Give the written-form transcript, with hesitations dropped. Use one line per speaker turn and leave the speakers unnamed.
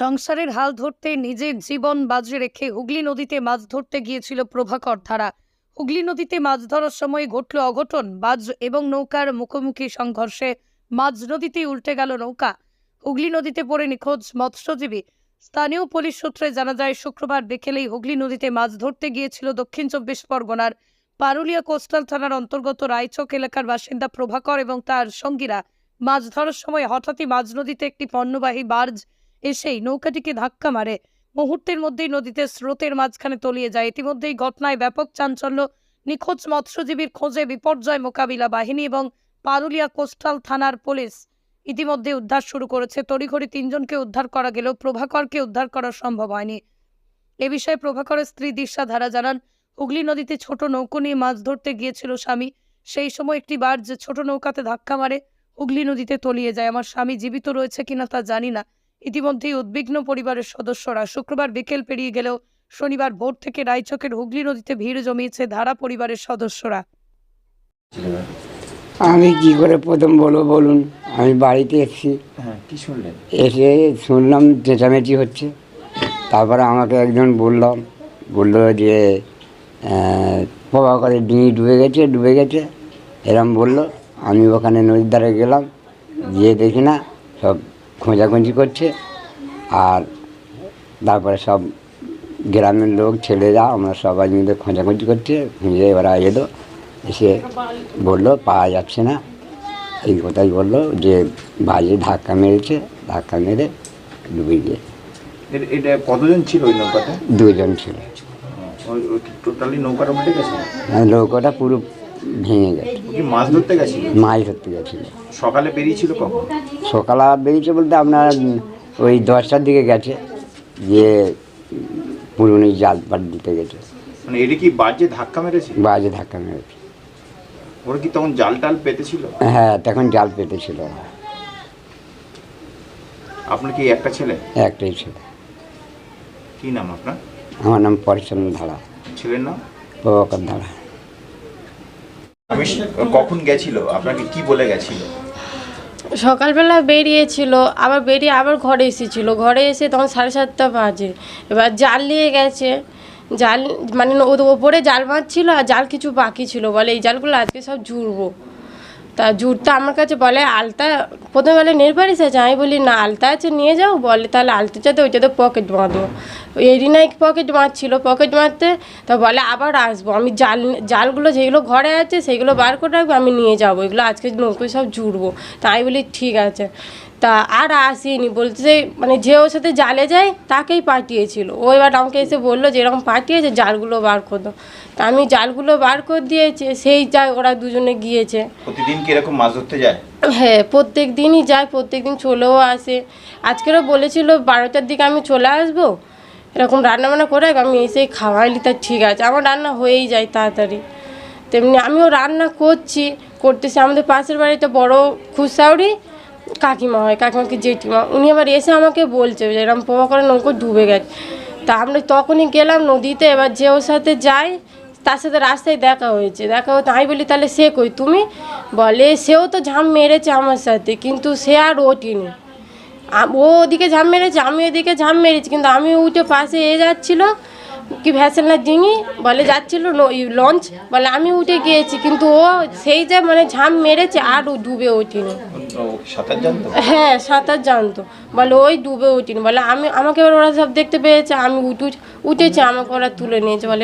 সংসারের হাল ধরতে নিজের জীবন বাজি রেখে হুগলি নদীতে মাছ ধরতে গিয়েছিল প্রভাকর ধারা। হুগলি নদীতে মাছ ধরার সময় ঘটল অঘটন। বাজ এবং নৌকার মুখোমুখি সংঘর্ষে মাঝ নদীতেই উল্টে গেল নৌকা। হুগলি নদীতে পড়ে নিখোঁজ মৎস্যজীবী। স্থানীয় পুলিশ সূত্রে জানা যায়, শুক্রবার বিকেলেই হুগলি নদীতে মাছ ধরতে গিয়েছিল দক্ষিণ ২৪ পরগনার পারুলিয়া কোস্টাল থানার অন্তর্গত রায়চক এলাকার বাসিন্দা প্রভাকর এবং তার সঙ্গীরা। মাছ ধরার সময় হঠাৎই মাঝ নদীতে একটি পণ্যবাহী বার্জ এসেই নৌকাটিকে ধাক্কা মারে। মুহূর্তের মধ্যেই নদীতে স্রোতের মাঝখানে তলিয়ে যায়। ইতিমধ্যেই ঘটনায় ব্যাপক চাঞ্চল্য। নিখোঁজ মৎস্যজীবীর খোঁজে বিপর্যয় মোকাবিলা বাহিনী এবং পারুলিয়া কোস্টাল থানার পুলিশ ইতিমধ্যে উদ্ধার শুরু করেছে। তড়িঘড়ি ৩ জনকে উদ্ধার করা গেলেও প্রভাকরকে উদ্ধার করা সম্ভব হয়নি। এ বিষয়ে প্রভাকরের স্ত্রী দিশা ধারা জানান, হুগলি নদীতে ছোট নৌকো নিয়ে মাছ ধরতে গিয়েছিল স্বামী। সেই সময় একটি বার্জ ছোট নৌকাতে ধাক্কা মারে, হুগলি নদীতে তলিয়ে যায়। আমার স্বামী জীবিত রয়েছে কিনা তা জানি না। ইতিমধ্যেই উদ্বিগ্ন পরিবারের সদস্যরা। শুক্রবার বিকেল পেরিয়ে গেলেও শনিবার ভোর থেকে রায়চকের হুগলি নদীতে ভিড় জমিয়েছে ধারা পরিবারের সদস্যরা।
আমি কি করে প্রথম বলবো বলুন? আমি বাড়িতে এসেছি,
কি শুনলেন?
এসে শুনলাম চেঁচামেচি হচ্ছে। তারপরে আমাকে একজন বললো যে প্রভাকরের ডিঙি ডুবে গেছে এরম বললো। আমি ওখানে নদীর ধারে গেলাম, গিয়ে দেখি না সব খোঁজাখুঁজি করছে। আর তারপরে সব গ্রামের লোক ছেলেরা আমরা সবাই মিলে খোঁজাখুঁজি করছে। খুঁজে ওরা এলো, এসে বললো পাওয়া যাচ্ছে না। এই কথাই বললো যে বাজে ধাক্কা মেরেছে, ধাক্কা মেরে ডুবে গিয়ে।
এটা কতজন ছিল ওই নৌকাতে?
2 জন ছিল।
টোটালি নৌকাটা উল্টে গেছে?
নৌকাটা পুরো ভেঙে গেছে।
কি মাছ ধরতে গেছিল?
মাছ ধরতে গেছিল।
সকালে বেরিয়েছিল কখন?
সকালে বেরিয়েছে বলতে আপনার ওই 10টার দিকে গেছে, গিয়ে পুরনো জাল পাট দিতে গেছে।
মানে এটা কি বাজে ধাক্কা মেরেছে?
বাজে ধাক্কা মেরেছে।
ওরা কি তখন জাল টাল পেতেছিল?
হ্যাঁ, তখন জাল পেতেছিল।
আপনার কি একটা ছেলে?
একটাই ছিল।
কি নাম আপনার?
আমার নাম পরিচন্ন ধারা।
ছেলের নাম?
প্রভাকর ধারা।
আমি কখন গেছিল? আপনাকে কি বলে গেছিল?
সকালবেলা বেরিয়েছিল, আবার বেরিয়ে আবার ঘরে এসেছিলো। ঘরে এসে তখন 7:30 বাজে। এবার জাল নিয়ে গেছে। জাল মানে ওপরে জাল মারছিল আর জাল কিছু বাকি ছিল। বলে এই জালগুলো আজকে সব জুড়বো। তা জুড়তে আমার কাছে বলে আলতা, প্রথমে বলে নেলপালিশ আছে। আমি বলি না, আলতা আছে নিয়ে যাও। বলে তাহলে আলতা চাতে ওইটাতে পকেট বাঁধবো। এরই নাই পকেট মারছিল, পকেট মারতে তা বলে আবার আসবো। আমি জালগুলো যেগুলো ঘরে আছে সেইগুলো বার করে রাখবো, আমি নিয়ে যাবো। এগুলো আজকে নৌকোয় সব জুড়বো। তাই বলি ঠিক আছে। তা আর আসিনি, বলছে মানে যে ওর সাথে জালে যায় তাকেই পাঠিয়েছিল। ও এবার আমাকে এসে বললো যে এরকম পাঠিয়েছে, জালগুলো বার করে দাও। তা আমি জালগুলো বার করে দিয়েছি, সেই যায় ওরা দুজনে গিয়েছে।
প্রতিদিন কি এরকম মাছ ধরতে যায়?
হ্যাঁ, প্রত্যেক দিনই যায়, প্রত্যেক দিন চলেও আসে। আজকেরও বলেছিল 12টার দিকে আমি চলে আসবো, এরকম রান্নাবান্না করে আমি এসেই খাওয়াইলি। তা ঠিক আছে, আমার রান্না হয়েই যায় তাড়াতাড়ি। তেমনি আমিও রান্না করতেছি। আমাদের পাশের বাড়িতে বড় খুশাউরি কাকিমা হয়, কাকিমাকে জেঠিমা, উনি আবার এসে আমাকে বলছে যে এরকম প্রভাকরের নৌকো ডুবে গেছে। তা আমরা তখনই গেলাম নদীতে। এবার যে ওর সাথে যাই তার সাথে রাস্তায় দেখা হয়েছে। আমি বলি তাহলে সে কই তুমি? বলে সেও তো ঝাঁপ মেরেছে আমার সাথে, কিন্তু সে আর ওঠেনি। ও ওদিকে ঝাঁপ মেরেছে, আমি ওদিকে ঝাঁপ মেরেছি, কিন্তু আমি উঠে পাশে যাচ্ছিলো কি ভ্যাসেল না ডিঙি বলে যাচ্ছিলো লঞ্চ, বলে আমি উঠে গিয়েছি, কিন্তু ও সেই যে মানে ঝাঁপ মেরেছে আর ও ডুবে ওঠেনি।
সাঁতার জানতো?
হ্যাঁ, সাঁতার জানতো। বলে ওই ডুবে ওঠেনি। বলে আমাকে এবার ওরা সব দেখতে পেয়েছে, আমি উঠেছি, আমাকে ওরা তুলে নিয়েছে। বলে